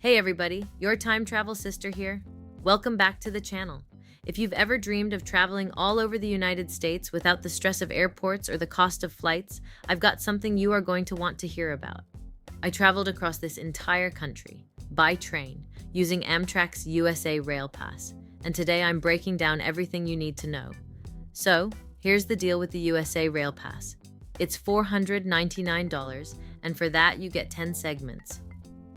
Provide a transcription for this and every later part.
Hey everybody, your time travel sister here. Welcome back to the channel. If you've ever dreamed of traveling all over the United States without the stress of airports or the cost of flights, I've got something you are going to want to hear about. I traveled across this entire country, by train, using Amtrak's USA Rail Pass, and today I'm breaking down everything you need to know. So, here's the deal with the USA Rail Pass. It's $499, and for that you get 10 segments,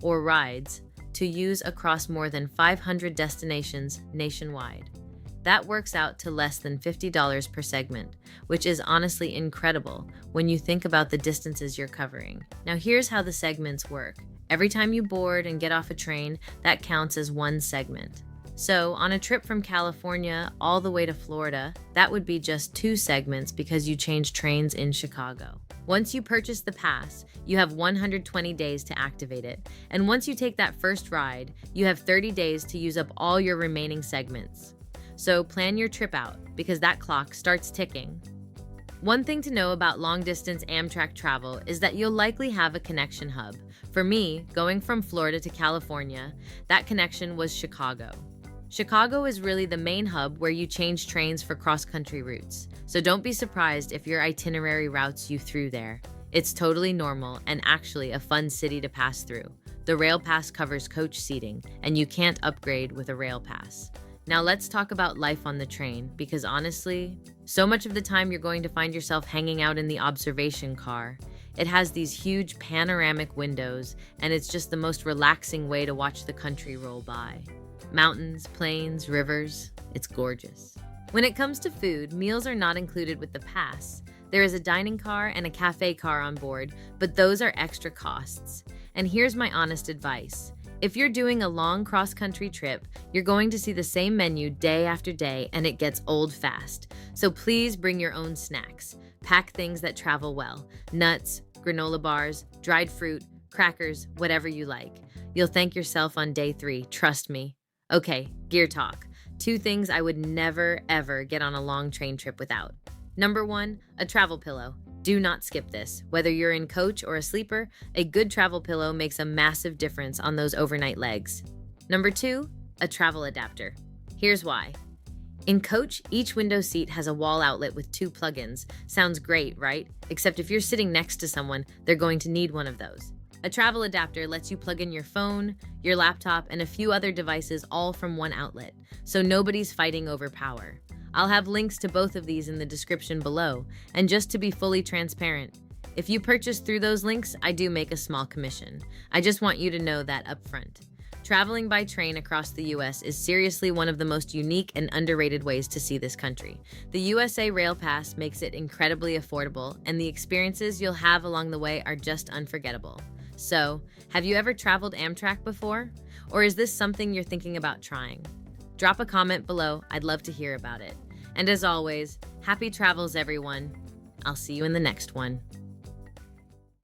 or rides, to use across more than 500 destinations nationwide. That works out to less than $50 per segment, which is honestly incredible when you think about the distances you're covering. Now here's how the segments work. Every time you board and get off a train, that counts as one segment. So on a trip from California all the way to Florida, that would be just 2 segments because you changed trains in Chicago. Once you purchase the pass, you have 120 days to activate it. And once you take that first ride, you have 30 days to use up all your remaining segments. So plan your trip out because that clock starts ticking. One thing to know about long-distance Amtrak travel is that you'll likely have a connection hub. For me, going from Florida to California, that connection was Chicago. Chicago is really the main hub where you change trains for cross-country routes, so don't be surprised if your itinerary routes you through there. It's totally normal and actually a fun city to pass through. The Rail Pass covers coach seating, and you can't upgrade with a Rail Pass. Now let's talk about life on the train, because honestly, so much of the time you're going to find yourself hanging out in the observation car. It has these huge panoramic windows, and it's just the most relaxing way to watch the country roll by. Mountains, plains, rivers, it's gorgeous. When it comes to food, meals are not included with the pass. There is a dining car and a cafe car on board, but those are extra costs. And here's my honest advice. If you're doing a long cross-country trip, you're going to see the same menu day after day, and it gets old fast. So please bring your own snacks. Pack things that travel well. Nuts, granola bars, dried fruit, crackers, whatever you like. You'll thank yourself on day 3, trust me. Okay, gear talk. 2 things I would never, ever get on a long train trip without. Number 1, a travel pillow. Do not skip this. Whether you're in coach or a sleeper, a good travel pillow makes a massive difference on those overnight legs. Number 2, a travel adapter. Here's why. In coach, each window seat has a wall outlet with 2 plugins. Sounds great, right? Except if you're sitting next to someone, they're going to need one of those. A travel adapter lets you plug in your phone, your laptop, and a few other devices all from one outlet, so nobody's fighting over power. I'll have links to both of these in the description below, and just to be fully transparent, if you purchase through those links, I do make a small commission. I just want you to know that up front. Traveling by train across the US is seriously one of the most unique and underrated ways to see this country. The USA Rail Pass makes it incredibly affordable, and the experiences you'll have along the way are just unforgettable. So, have you ever traveled Amtrak before? Or is this something you're thinking about trying? Drop a comment below, I'd love to hear about it. And as always, happy travels everyone. I'll see you in the next one.